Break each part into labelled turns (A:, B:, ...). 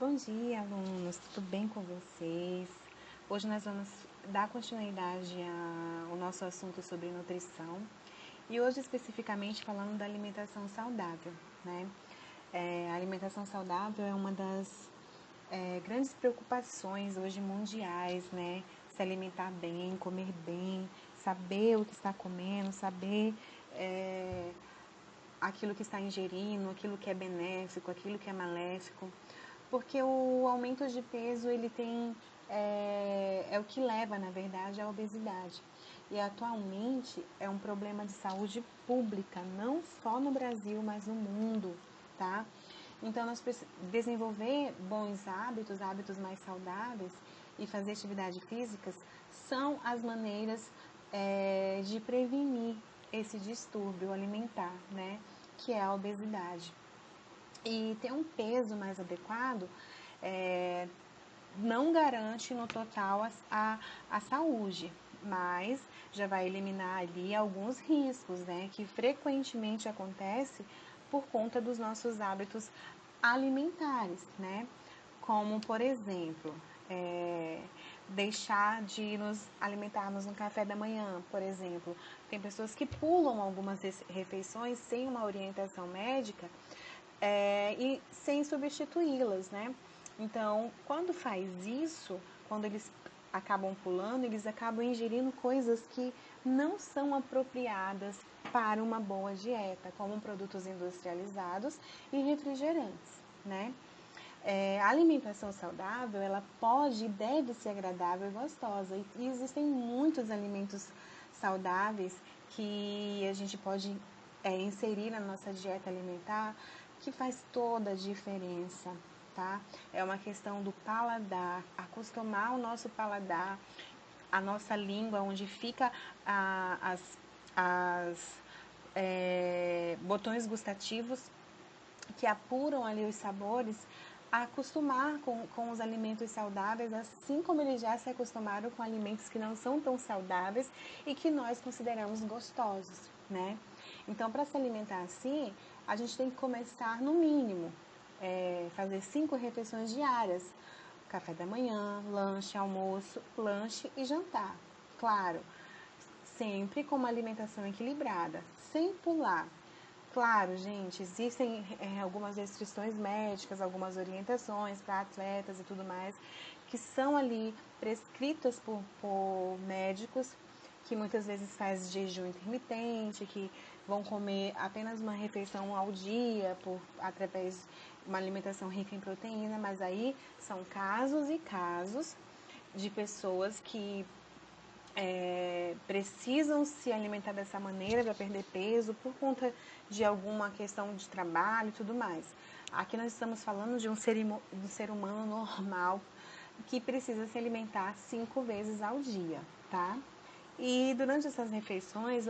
A: Bom dia, alunos, tudo bem com vocês? Hoje nós vamos dar continuidade ao nosso assunto sobre nutrição e hoje especificamente falando da alimentação saudável, né? A alimentação saudável é uma das grandes preocupações hoje mundiais, né? Se alimentar bem, comer bem, saber o que está comendo, saber aquilo que está ingerindo, aquilo que é benéfico, aquilo que é maléfico. Porque o aumento de peso, ele tem, é o que leva, na verdade, à obesidade. E atualmente é um problema de saúde pública, não só no Brasil, mas no mundo, tá? Então, nós desenvolver bons hábitos, hábitos mais saudáveis e fazer atividades físicas são as maneiras de prevenir esse distúrbio alimentar, né? Que é a obesidade. E ter um peso mais adequado não garante no total a saúde, mas já vai eliminar ali alguns riscos, né, que frequentemente acontece por conta dos nossos hábitos alimentares, né, como por exemplo, deixar de nos alimentarmos no café da manhã, por exemplo. Tem pessoas que pulam algumas refeições sem uma orientação médica e sem substituí-las, né? Então, quando faz isso, quando eles acabam pulando, eles acabam ingerindo coisas que não são apropriadas para uma boa dieta, como produtos industrializados e refrigerantes, né? A alimentação saudável, ela pode e deve ser agradável e gostosa. E existem muitos alimentos saudáveis que a gente pode inserir na nossa dieta alimentar, que faz toda a diferença, tá? É uma questão do paladar, acostumar o nosso paladar, a nossa língua, onde fica botões gustativos que apuram ali os sabores, a acostumar com os alimentos saudáveis, assim como eles já se acostumaram com alimentos que não são tão saudáveis e que nós consideramos gostosos, né? Então, para se alimentar assim, a gente tem que começar no mínimo, fazer 5 refeições diárias, café da manhã, lanche, almoço, lanche e jantar. Claro, sempre com uma alimentação equilibrada, sem pular. Claro, gente, existem algumas restrições médicas, algumas orientações para atletas e tudo mais, que são ali prescritas por médicos, que muitas vezes faz jejum intermitente, que vão comer apenas uma refeição ao dia, através de uma alimentação rica em proteína, mas aí são casos e casos de pessoas que precisam se alimentar dessa maneira para perder peso por conta de alguma questão de trabalho e tudo mais. Aqui nós estamos falando de um ser humano normal que precisa se alimentar 5 vezes ao dia, tá? E durante essas refeições,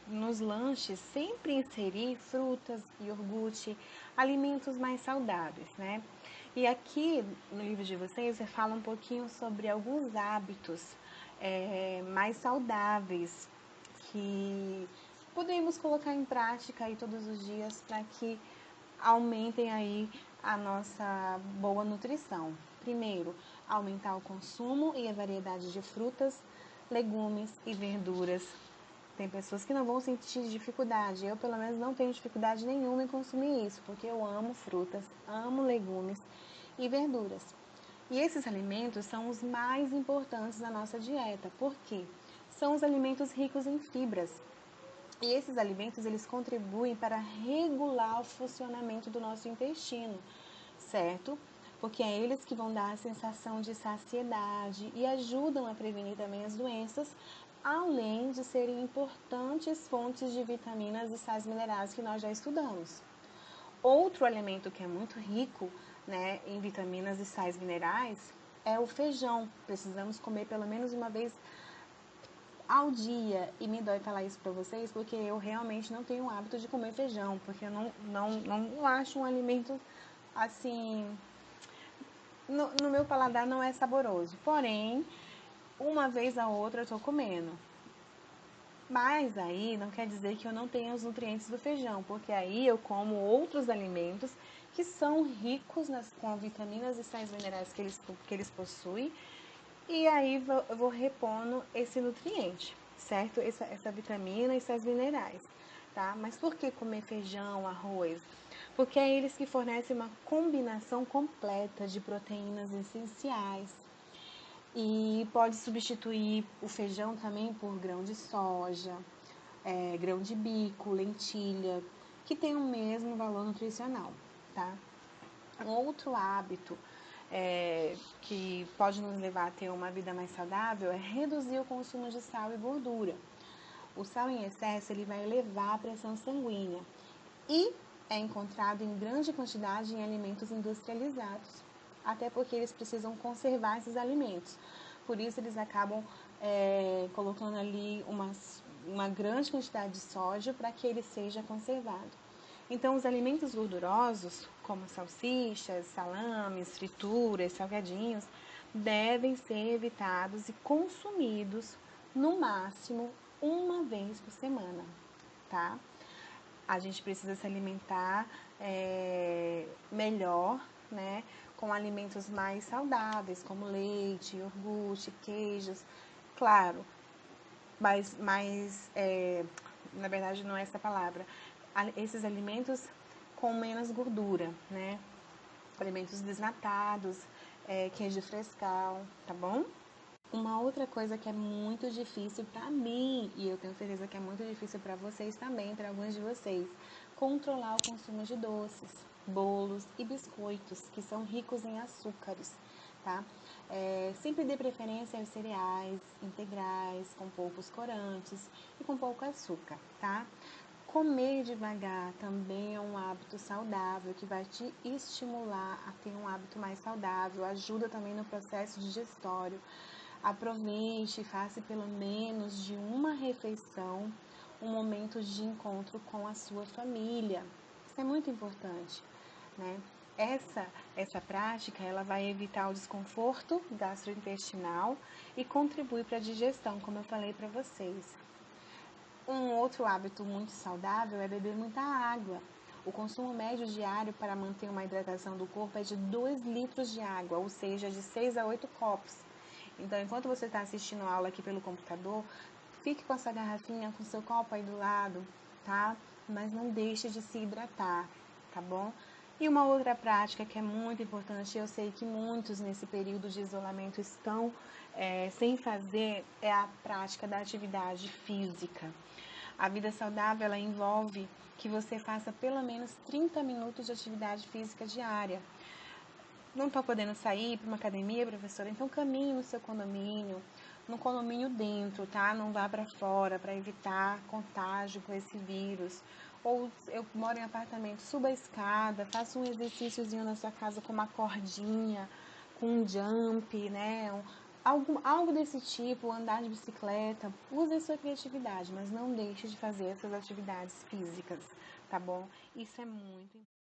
A: nos lanches, sempre inserir frutas, iogurte, alimentos mais saudáveis, né? E aqui no livro de vocês, fala um pouquinho sobre alguns hábitos mais saudáveis que podemos colocar em prática aí todos os dias para que aumentem aí a nossa boa nutrição. Primeiro, aumentar o consumo e a variedade de frutas, legumes e verduras. Tem pessoas que não vão sentir dificuldade. Eu, pelo menos, não tenho dificuldade nenhuma em consumir isso, porque eu amo frutas, amo legumes e verduras. E esses alimentos são os mais importantes da nossa dieta. Por quê? São os alimentos ricos em fibras. E esses alimentos, eles contribuem para regular o funcionamento do nosso intestino, certo? Porque é eles que vão dar a sensação de saciedade e ajudam a prevenir também as doenças, além de serem importantes fontes de vitaminas e sais minerais que nós já estudamos. Outro alimento que é muito rico, né, em vitaminas e sais minerais é o feijão. Precisamos comer pelo menos uma vez ao dia. E me dói falar isso para vocês, porque eu realmente não tenho o hábito de comer feijão, porque eu não acho um alimento assim... No meu paladar não é saboroso. Porém, uma vez a outra eu tô comendo. Mas aí não quer dizer que eu não tenha os nutrientes do feijão, porque aí eu como outros alimentos que são ricos com vitaminas e sais minerais que eles possuem, e aí eu vou repondo esse nutriente, certo? Essa vitamina e sais minerais, tá? Mas por que comer feijão, arroz? Porque é eles que fornecem uma combinação completa de proteínas essenciais. E pode substituir o feijão também por grão de soja, grão de bico, lentilha, que tem o mesmo valor nutricional, tá? Um outro hábito que pode nos levar a ter uma vida mais saudável é reduzir o consumo de sal e gordura. O sal em excesso ele vai elevar a pressão sanguínea e é encontrado em grande quantidade em alimentos industrializados, até porque eles precisam conservar esses alimentos. Por isso eles acabam colocando ali uma grande quantidade de sódio para que ele seja conservado. Então, os alimentos gordurosos, como salsichas, salames, frituras, salgadinhos, devem ser evitados e consumidos no máximo uma vez por semana, tá? A gente precisa se alimentar melhor, né? Com alimentos mais saudáveis, como leite, iogurte, queijos, claro, mas na verdade não é essa palavra. Esses alimentos com menos gordura, né? Alimentos desnatados, queijo frescal, tá bom? Uma outra coisa que é muito difícil para mim, e eu tenho certeza que é muito difícil para vocês também, para alguns de vocês, controlar o consumo de doces, bolos e biscoitos, que são ricos em açúcares, tá? Sempre dê preferência aos cereais integrais, com poucos corantes e com pouco açúcar, tá? Comer devagar também é um hábito saudável que vai te estimular a ter um hábito mais saudável, ajuda também no processo digestório. Aproveite e faça pelo menos de uma refeição um momento de encontro com a sua família. Isso é muito importante, né? Essa prática ela vai evitar o desconforto gastrointestinal e contribui para a digestão, como eu falei para vocês. Um outro hábito muito saudável é beber muita água. O consumo médio diário para manter uma hidratação do corpo é de 2 litros de água, ou seja, de 6 a 8 copos. Então, enquanto você está assistindo a aula aqui pelo computador, fique com essa garrafinha, com seu copo aí do lado, tá? Mas não deixe de se hidratar, tá bom? E uma outra prática que é muito importante, eu sei que muitos nesse período de isolamento estão sem fazer, é a prática da atividade física. A vida saudável, ela envolve que você faça pelo menos 30 minutos de atividade física diária. Não está podendo sair para uma academia, professora? Então caminhe no seu condomínio, no condomínio dentro, tá? Não vá para fora para evitar contágio com esse vírus. Ou eu moro em apartamento, suba a escada, faça um exercíciozinho na sua casa com uma cordinha, com um jump, né? Algo desse tipo, andar de bicicleta. Use a sua criatividade, mas não deixe de fazer essas atividades físicas, tá bom? Isso é muito importante.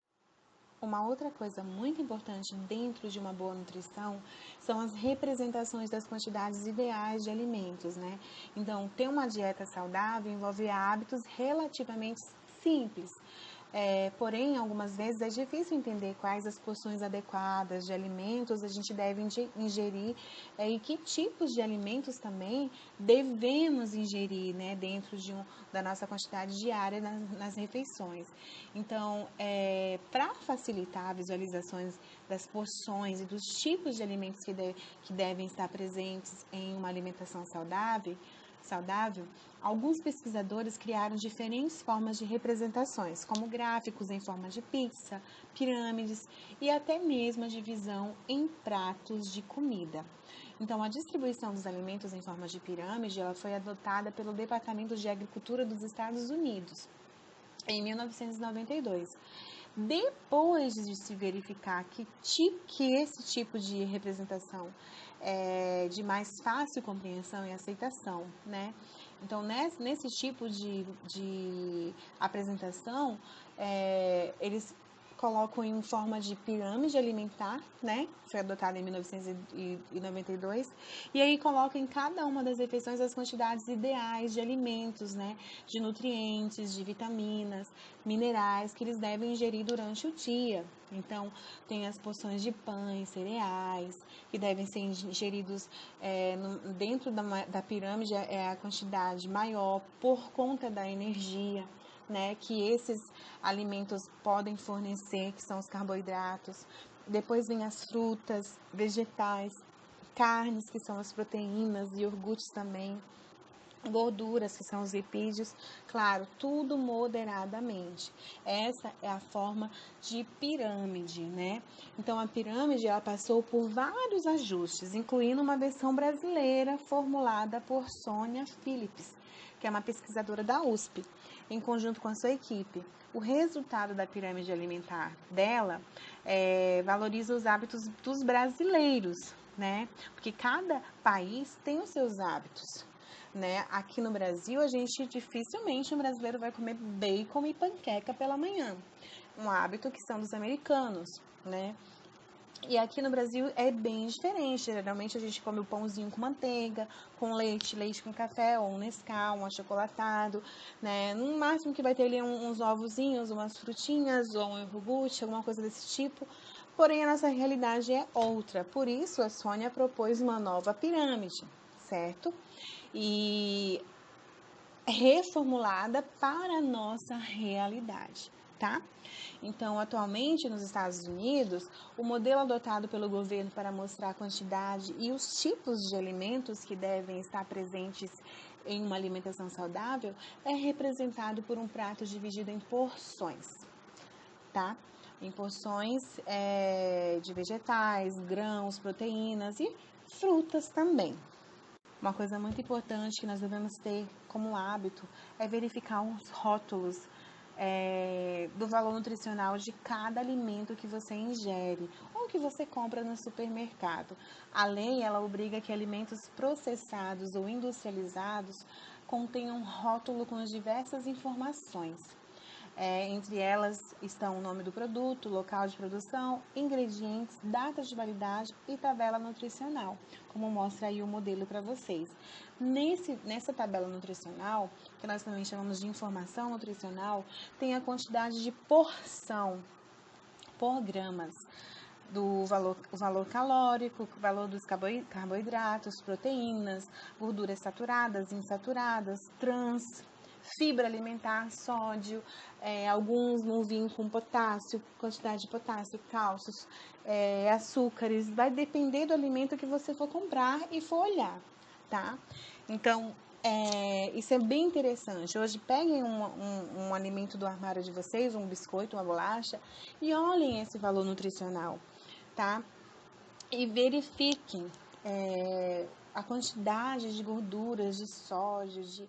A: Uma outra coisa muito importante dentro de uma boa nutrição são as representações das quantidades ideais de alimentos, né? Então, ter uma dieta saudável envolve hábitos relativamente simples. Porém, algumas vezes é difícil entender quais as porções adequadas de alimentos a gente deve ingerir e que tipos de alimentos também devemos ingerir, né, dentro da nossa quantidade diária nas refeições. Então, para facilitar a visualizações das porções e dos tipos de alimentos que devem estar presentes em uma alimentação saudável, alguns pesquisadores criaram diferentes formas de representações, como gráficos em forma de pizza, pirâmides e até mesmo a divisão em pratos de comida. Então, a distribuição dos alimentos em forma de pirâmide ela foi adotada pelo Departamento de Agricultura dos Estados Unidos em 1992. Depois de se verificar que esse tipo de representação é de mais fácil compreensão e aceitação, né? Então, nesse tipo de apresentação, eles colocam em forma de pirâmide alimentar, né? Foi adotada em 1992. E aí colocam em cada uma das refeições as quantidades ideais de alimentos, né? De nutrientes, de vitaminas, minerais que eles devem ingerir durante o dia. Então, tem as porções de pães, cereais, que devem ser ingeridos dentro da pirâmide, é a quantidade maior por conta da energia, né, que esses alimentos podem fornecer, que são os carboidratos. Depois vem as frutas, vegetais, carnes, que são as proteínas, iogurtes também, gorduras, que são os lipídios, claro, tudo moderadamente. Essa é a forma de pirâmide, né? Então, a pirâmide, ela passou por vários ajustes, incluindo uma versão brasileira formulada por Sônia Phillips, que é uma pesquisadora da USP, em conjunto com a sua equipe. O resultado da pirâmide alimentar dela valoriza os hábitos dos brasileiros, né? Porque cada país tem os seus hábitos, né? Aqui no Brasil, dificilmente um brasileiro vai comer bacon e panqueca pela manhã. Um hábito que são dos americanos, né? E aqui no Brasil é bem diferente. Geralmente a gente come o pãozinho com manteiga, com leite, leite com café, ou um Nescau, um achocolatado, né? No máximo que vai ter ali uns ovozinhos, umas frutinhas, ou um iogurte, alguma coisa desse tipo. Porém, a nossa realidade é outra. Por isso, a Sônia propôs uma nova pirâmide, certo? E reformulada para a nossa realidade, tá? Então, atualmente nos Estados Unidos, o modelo adotado pelo governo para mostrar a quantidade e os tipos de alimentos que devem estar presentes em uma alimentação saudável é representado por um prato dividido em porções, tá? Em porções de vegetais, grãos, proteínas e frutas também. Uma coisa muito importante que nós devemos ter como hábito é verificar os rótulos do valor nutricional de cada alimento que você ingere ou que você compra no supermercado. A lei, ela obriga que alimentos processados ou industrializados contenham um rótulo com as diversas informações. Entre elas estão o nome do produto, local de produção, ingredientes, data de validade e tabela nutricional, como mostra aí o modelo para vocês. Nessa tabela nutricional, que nós também chamamos de informação nutricional, tem a quantidade de porção por gramas, do valor calórico, o valor dos carboidratos, proteínas, gorduras saturadas, insaturadas, trans, fibra alimentar, sódio, alguns vão vir com potássio, quantidade de potássio, cálcios, açúcares, vai depender do alimento que você for comprar e for olhar, tá? Então, isso é bem interessante. Hoje, peguem um alimento do armário de vocês, um biscoito, uma bolacha, e olhem esse valor nutricional, tá? E verifiquem a quantidade de gorduras, de sódio, de